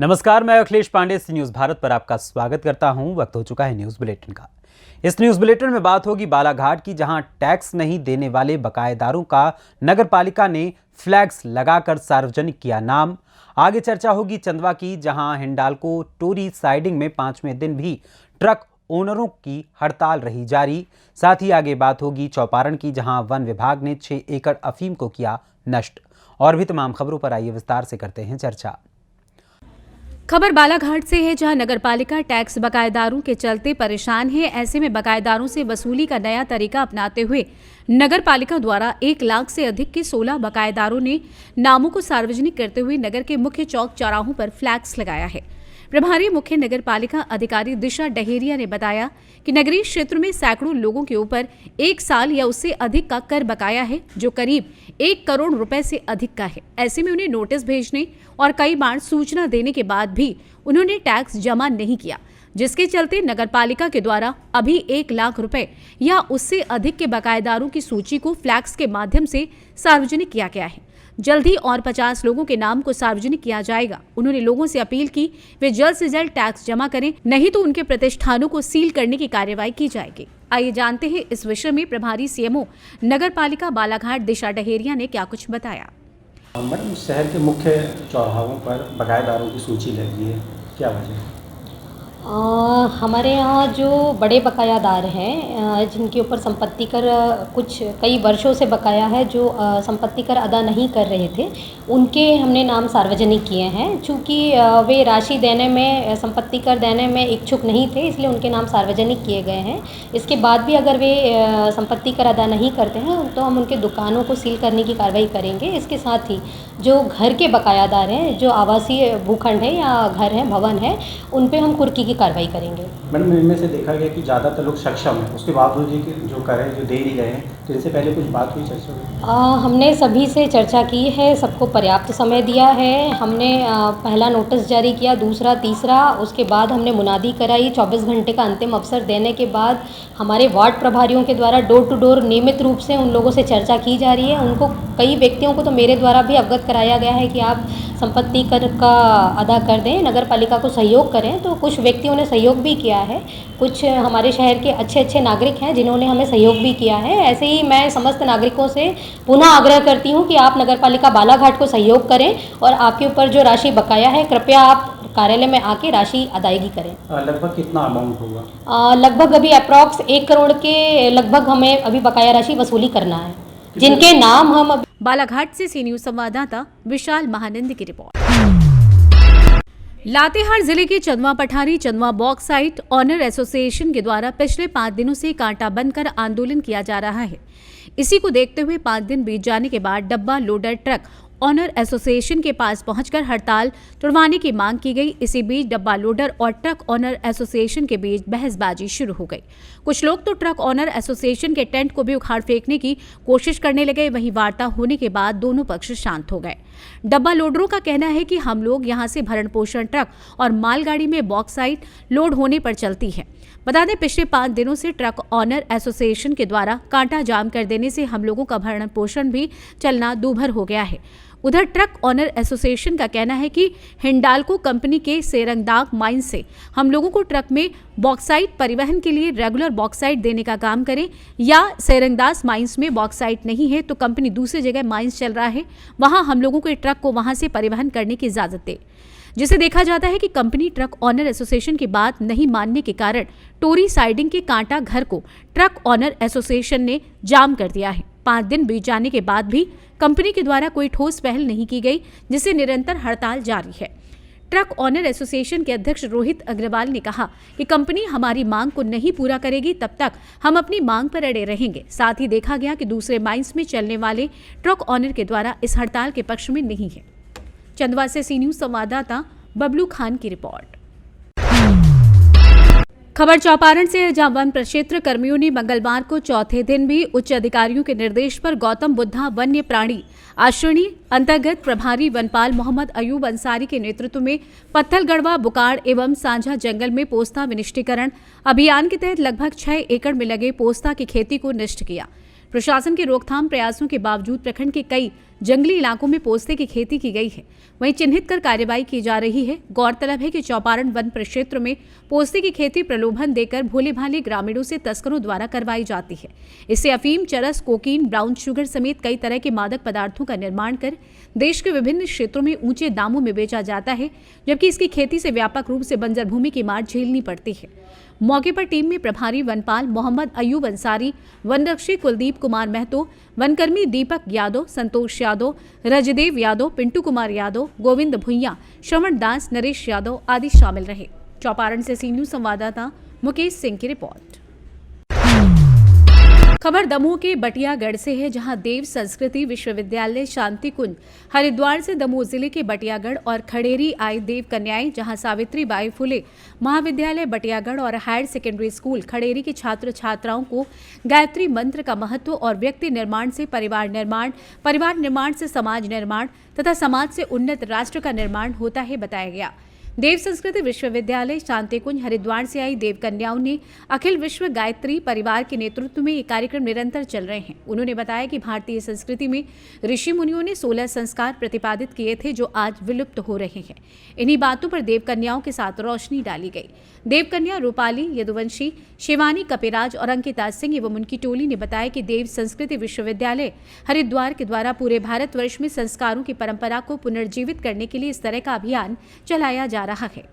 नमस्कार, मैं अखिलेश पांडे सी न्यूज भारत पर आपका स्वागत करता हूं। वक्त हो चुका है न्यूज बुलेटिन का। इस न्यूज बुलेटिन में बात होगी बालाघाट की, जहां टैक्स नहीं देने वाले बकायेदारों का नगर पालिका ने फ्लैग्स लगाकर सार्वजनिक किया नाम। आगे चर्चा होगी चंदवा की, जहां हिंडाल्को टोरी साइडिंग में 5वें दिन भी ट्रक ओनरों की हड़ताल रही जारी। साथ ही आगे बात होगी चौपारण की, जहां वन विभाग ने 6 एकड़ अफीम को किया नष्ट। और भी तमाम खबरों पर आइए विस्तार से करते हैं चर्चा। खबर बालाघाट से है, जहां नगरपालिका टैक्स बकायेदारों के चलते परेशान है। ऐसे में बकायेदारों से वसूली का नया तरीका अपनाते हुए नगरपालिका द्वारा 1 लाख से अधिक के 16 बकायेदारों ने नामों को सार्वजनिक करते हुए नगर के मुख्य चौक चौराहों पर फ्लैक्स लगाया है। प्रभारी मुख्य नगरपालिका अधिकारी दिशा डहेरिया ने बताया कि नगरीय क्षेत्र में सैकड़ों लोगों के ऊपर 1 साल या उससे अधिक का कर बकाया है, जो करीब 1 करोड़ रुपए से अधिक का है। ऐसे में उन्हें नोटिस भेजने और कई बार सूचना देने के बाद भी उन्होंने टैक्स जमा नहीं किया, जिसके चलते नगरपालिका के द्वारा अभी 1 लाख रुपए या उससे अधिक के बकायेदारों की सूची को फ्लैक्स के माध्यम से सार्वजनिक किया गया है। जल्द ही और 50 लोगों के नाम को सार्वजनिक किया जाएगा। उन्होंने लोगों से अपील की वे जल्द से जल्द टैक्स जमा करें, नहीं तो उनके प्रतिष्ठानों को सील करने की कार्रवाई की जाएगी। आइए जानते हैं इस विषय में प्रभारी सीएमओ नगरपालिका बालाघाट दिशा डहेरिया ने क्या कुछ बताया। मैडम, शहर के मुख्य चौराहों पर बकायेदारों की सूची लगी है, क्या वजह है? हमारे यहाँ जो बड़े बकायादार हैं, जिनके ऊपर संपत्ति कर कुछ कई वर्षों से बकाया है, जो संपत्ति कर अदा नहीं कर रहे थे, उनके हमने नाम सार्वजनिक किए हैं। चूँकि वे राशि देने में, संपत्ति कर देने में इच्छुक नहीं थे, इसलिए उनके नाम सार्वजनिक किए गए हैं। इसके बाद भी अगर वे संपत्ति कर अदा नहीं करते हैं तो हम उनके दुकानों को सील करने की कार्रवाई करेंगे। इसके साथ ही जो घर के बकायादार हैं, जो आवासीय भूखंड है या घर है, भवन है, उन पे हम कुर्की की कार्रवाई करेंगे। मैडम, इनमें से देखा गया कि ज़्यादातर लोग सक्षम हैं, उसके बावजूद भी कि जो करें, जो दे नहीं रहे हैं, तो इनसे पहले कुछ बात हुई, चर्चा हुई? हमने सभी से चर्चा की है, सबको पर्याप्त समय दिया है। हमने पहला नोटिस जारी किया, दूसरा, तीसरा, उसके बाद हमने मुनादी कराई। 24 घंटे का अंतिम अवसर देने के बाद हमारे वार्ड प्रभारियों के द्वारा डोर टू डोर नियमित रूप से उन लोगों से चर्चा की जा रही है। उनको, कई व्यक्तियों को तो मेरे द्वारा भी अवगत कराया गया है कि आप संपत्ति कर का अदा कर दें, नगर पालिका को सहयोग करें। तो कुछ व्यक्तियों ने सहयोग भी किया है, कुछ हमारे शहर के अच्छे अच्छे नागरिक हैं जिन्होंने हमें सहयोग भी किया है। ऐसे ही मैं समस्त नागरिकों से पुनः आग्रह करती हूं कि आप नगर पालिका बालाघाट को सहयोग करें और आपके ऊपर जो राशि बकाया है, कृपया आप कार्यालय में आके राशि अदायगी करें। लगभग कितना अमाउंट होगा? लगभग अभी अप्रॉक्स 1 करोड़ के लगभग हमें अभी बकाया राशि वसूली करना है, जिनके नाम हम। बालाघाट से सी न्यूज संवाददाता विशाल महानंद की रिपोर्ट। लातेहार जिले के चंदवा पठारी चंदवा बॉक्साइट ऑनर एसोसिएशन के द्वारा पिछले 5 दिनों से कांटा बंद कर आंदोलन किया जा रहा है। इसी को देखते हुए 5 दिन बीत जाने के बाद डब्बा लोडर ट्रक ऑनर एसोसिएशन के पास पहुंचकर हड़ताल तुड़वाने की मांग की गई। इसी बीच डब्बा लोडर और ट्रक ऑनर एसोसिएशन के बीच बहसबाजी शुरू हो गई। कुछ लोग तो ट्रक ऑनर एसोसिएशन के टेंट को भी उखाड़ फेंकने की कोशिश करने लगे। वहीं वार्ता होने के बाद दोनों पक्ष शांत हो गए। डब्बा लोडरों का कहना है कि हम लोग यहां से भरण पोषण ट्रक और मालगाड़ी में बॉक्साइट लोड होने पर चलती है। बता दें, पिछले 5 दिनों से ट्रक ऑनर एसोसिएशन के द्वारा कांटा जाम कर देने से हम लोगों का भरण पोषण भी चलना दूभर हो गया है। उधर ट्रक ऑनर एसोसिएशन का कहना है कि हिंडाल्को कंपनी के सेरंगदाग माइन से हम लोगों को ट्रक में बॉक्साइट परिवहन के लिए रेगुलर बॉक्साइट देने का काम करें, या सेरंगदास माइंस में बॉक्साइट नहीं है तो कंपनी दूसरी जगह माइंस चल रहा है, वहां हम लोगों के ट्रक को वहां से परिवहन करने की इजाजत दे। जिसे देखा जाता है कि कंपनी ट्रक ऑनर एसोसिएशन की बात नहीं मानने के कारण टोरी साइडिंग के कांटा घर को ट्रक ऑनर एसोसिएशन ने जाम कर दिया है। 5 दिन बीत जाने के बाद भी कंपनी के द्वारा कोई ठोस पहल नहीं की गई, जिससे निरंतर हड़ताल जारी है। ट्रक ऑनर एसोसिएशन के अध्यक्ष रोहित अग्रवाल ने कहा कि कंपनी हमारी मांग को नहीं पूरा करेगी, तब तक हम अपनी मांग पर अड़े रहेंगे। साथ ही देखा गया कि दूसरे माइंस में चलने वाले ट्रक ऑनर के द्वारा इस हड़ताल के पक्ष में नहीं है। चंदवा से सी न्यूज संवाददाता बबलू खान की रिपोर्ट। खबर चौपारण से है, जहां वन प्रक्षेत्र कर्मियों ने मंगलवार को चौथे दिन भी उच्च अधिकारियों के निर्देश पर गौतम बुद्धा वन्य प्राणी आश्रणी अंतर्गत प्रभारी वनपाल मोहम्मद अयूब अंसारी के नेतृत्व में पत्थलगढ़वा बुकाड़ एवं सांझा जंगल में पोस्ता विनिष्टीकरण अभियान के तहत लगभग 6 एकड़ में लगे पोस्ता की खेती को नष्ट किया। प्रशासन के रोकथाम प्रयासों के बावजूद प्रखंड के कई जंगली इलाकों में पोस्ते की खेती की गई है, वहीं चिन्हित कर कार्रवाई की जा रही है। गौरतलब है कि चौपारण वन परिक्षेत्र में पोस्ते की खेती प्रलोभन देकर भोले भाले ग्रामीणों से तस्करों द्वारा करवाई जाती है। इससे अफीम, चरस, कोकीन, ब्राउन शुगर समेत कई तरह के मादक पदार्थों का निर्माण कर देश के विभिन्न क्षेत्रों में ऊंचे दामों में बेचा जाता है, जबकि इसकी खेती से व्यापक रूप से बंजर भूमि की मार झेलनी पड़ती है। मौके पर टीम में प्रभारी वनपाल मोहम्मद अयूब अंसारी, वनरक्षी कुलदीप कुमार महतो, वनकर्मी दीपक यादव, संतोष यादव, रजदेव यादव, पिंटू कुमार यादव, गोविंद भुइया, श्रवण दास, नरेश यादव आदि शामिल रहे। चौपारण से सी न्यूज संवाददाता मुकेश सिंह की रिपोर्ट। खबर दमोह के बटियागढ़ से है, जहां देव संस्कृति विश्वविद्यालय शांति कुंज हरिद्वार से दमोह जिले के बटियागढ़ और खड़ेरी आई देव कन्याएं, जहां सावित्रीबाई फुले महाविद्यालय बटियागढ़ और हायर सेकेंडरी स्कूल खड़ेरी के छात्र छात्राओं को गायत्री मंत्र का महत्व और व्यक्ति निर्माण से परिवार निर्माण, परिवार निर्माण से समाज निर्माण तथा समाज से उन्नत राष्ट्र का निर्माण होता है बताया गया। देव संस्कृति विश्वविद्यालय शांतिकुंज हरिद्वार से आई देव कन्याओं ने अखिल विश्व गायत्री परिवार के नेतृत्व में ये कार्यक्रम निरंतर चल रहे हैं। उन्होंने बताया कि भारतीय संस्कृति में ऋषि मुनियों ने 16 संस्कार प्रतिपादित किए थे, जो आज विलुप्त हो रहे हैं। इन्हीं बातों पर देव कन्याओं के साथ रोशनी डाली गई। देव कन्या रूपाली, यदुवंशी, शिवानी कपिराज और अंकिता सिंह एवं उनकी टोली ने बताया कि देव संस्कृति विश्वविद्यालय हरिद्वार के द्वारा पूरे भारतवर्ष में संस्कारों की परंपरा को पुनर्जीवित करने के लिए इस तरह का अभियान चलाया जा रहा है।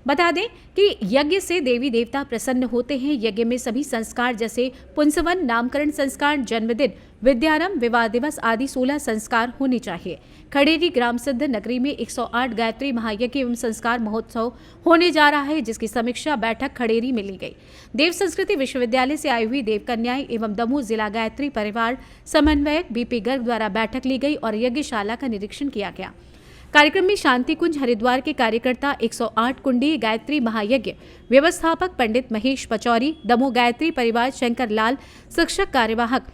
बता दें कि यज्ञ से देवी देवता प्रसन्न होते हैं। यज्ञ में सभी संस्कार जैसे पुंसवन, नामकरण संस्कार, जन्मदिन, विद्यारंभ, विवाह दिवस आदि 16 संस्कार होने चाहिए। खड़ेरी ग्राम सिद्ध नगरी में 108 गायत्री महायज्ञ एवं संस्कार महोत्सव होने जा रहा है, जिसकी समीक्षा बैठक खड़ेरी में ली गई। देव संस्कृति विश्वविद्यालय से आई हुई देव कन्याएं एवं दमोह जिला गायत्री परिवार समन्वयक बीपी गर्ग द्वारा बैठक ली गई और यज्ञशाला का निरीक्षण किया गया। कार्यक्रम में शांति कुंज हरिद्वार के कार्यकर्ता 108 कुंडी गायत्री महायज्ञ व्यवस्थापक पंडित महेश पचौरी, दमोह गायत्री परिवार शंकर लाल, शिक्षक कार्यवाहक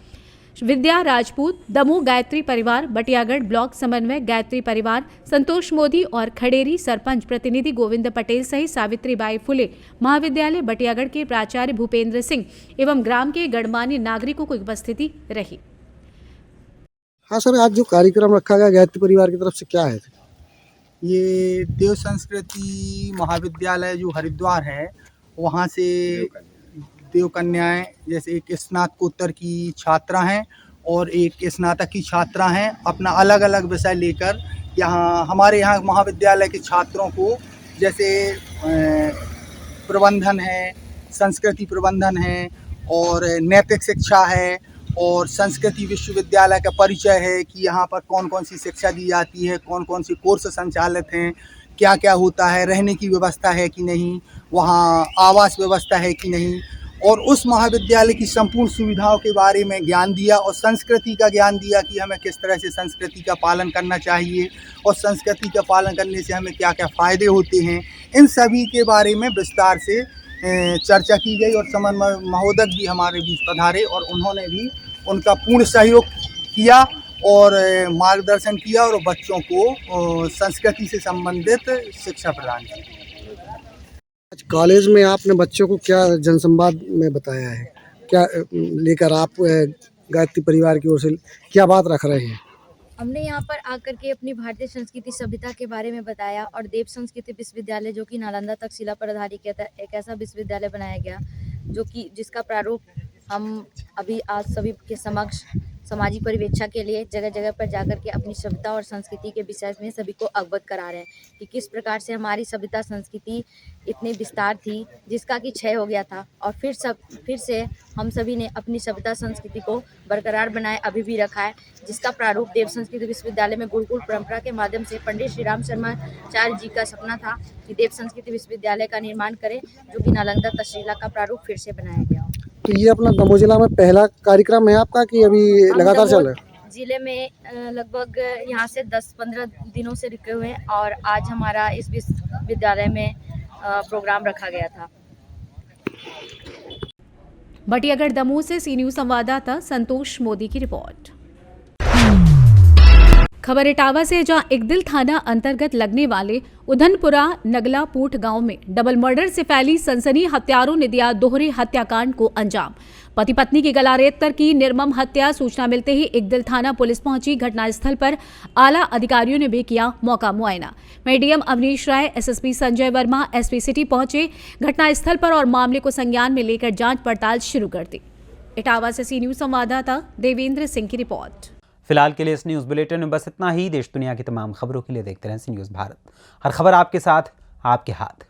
विद्या राजपूत, दमोह गायत्री परिवार बटियागढ़ ब्लॉक समन्वयक गायत्री परिवार संतोष मोदी और खड़ेरी सरपंच प्रतिनिधि गोविंद पटेल सहित सावित्रीबाई फुले महाविद्यालय बटियागढ़ के प्राचार्य भूपेंद्र सिंह एवं ग्राम के गणमान्य नागरिकों को उपस्थिति रही। हाँ सर, आज जो कार्यक्रम रखा गया गायत्री परिवार की तरफ से क्या है? ये देव संस्कृति महाविद्यालय जो हरिद्वार है, वहाँ से देव कन्याएँ, जैसे एक स्नातकोत्तर की छात्रा हैं और एक स्नातक की छात्रा हैं, अपना अलग अलग विषय लेकर यहाँ हमारे यहाँ महाविद्यालय के छात्रों को जैसे प्रबंधन है, संस्कृति प्रबंधन है और नैतिक शिक्षा है और संस्कृति विश्वविद्यालय का परिचय है कि यहाँ पर कौन कौन सी शिक्षा दी जाती है, कौन कौन सी कोर्स संचालित हैं, क्या क्या होता है, रहने की व्यवस्था है कि नहीं, वहाँ आवास व्यवस्था है कि नहीं, और उस महाविद्यालय की संपूर्ण सुविधाओं के बारे में ज्ञान दिया और संस्कृति का ज्ञान दिया कि हमें किस तरह से संस्कृति का पालन करना चाहिए और संस्कृति का पालन करने से हमें क्या क्या फ़ायदे होते हैं। इन सभी के बारे में विस्तार से चर्चा की गई और समन्वय महोदय भी हमारे बीच पधारे और उन्होंने भी उनका पूर्ण सहयोग किया और मार्गदर्शन किया और बच्चों को संस्कृति से संबंधित शिक्षा प्रदान की। आज कॉलेज में आपने बच्चों को क्या जनसंवाद में बताया है, क्या लेकर आप गायत्री परिवार की ओर से क्या बात रख रहे हैं? हमने यहाँ पर आकर के अपनी भारतीय संस्कृति सभ्यता के बारे में बताया और देव संस्कृति विश्वविद्यालय जो कि नालंदा तक्षशिला पर आधारित एक ऐसा विश्वविद्यालय बनाया गया जो कि जिसका प्रारूप हम अभी आज सभी के समक्ष सामाजिक परिवेक्षा के लिए जगह जगह पर जाकर के अपनी सभ्यता और संस्कृति के विषय में सभी को अवगत करा रहे हैं कि किस प्रकार से हमारी सभ्यता संस्कृति इतनी विस्तार थी जिसका कि क्षय हो गया था और फिर से हम सभी ने अपनी सभ्यता संस्कृति को बरकरार बनाए अभी भी रखा है, जिसका प्रारूप देव संस्कृति विश्वविद्यालय में गुरुकुल परंपरा के माध्यम से पंडित श्री राम शर्माचार्य जी का सपना था कि देव संस्कृति विश्वविद्यालय का निर्माण करें, जो कि नालंदा तक्षशिला का प्रारूप फिर से बनाया गया। तो ये अपना दमोह जिला में पहला कार्यक्रम है आपका कि अभी लगातार चल रहा है? जिले में लगभग यहाँ से 10-15 दिनों से रुके हुए हैं और आज हमारा इस विश्वविद्यालय में प्रोग्राम रखा गया था। बटियागढ़ दमोह से सी न्यूज संवाददाता संतोष मोदी की रिपोर्ट। खबर इटावा से, जहां इकदिल थाना अंतर्गत लगने वाले उधनपुरा नगलापूट गांव में डबल मर्डर से फैली सनसनी, हत्यारों ने दिया दोहरे हत्याकांड को अंजाम। पति पत्नी की गला रेतकर की निर्मम हत्या, सूचना मिलते ही इकदिल थाना पुलिस पहुंची। घटनास्थल पर आला अधिकारियों ने भी किया मौका मुआयना। DM Avanish Rai, SSP Sanjay Verma, SP city पहुंचे घटनास्थल पर और मामले को संज्ञान में लेकर जांच पड़ताल शुरू कर दी। इटावा से सी न्यूज संवाददाता देवेंद्र सिंह की रिपोर्ट। फिलहाल के लिए इस न्यूज़ बुलेटिन में बस इतना ही। देश दुनिया की तमाम खबरों के लिए देखते रहें सी न्यूज़ भारत। हर खबर आपके साथ, आपके हाथ।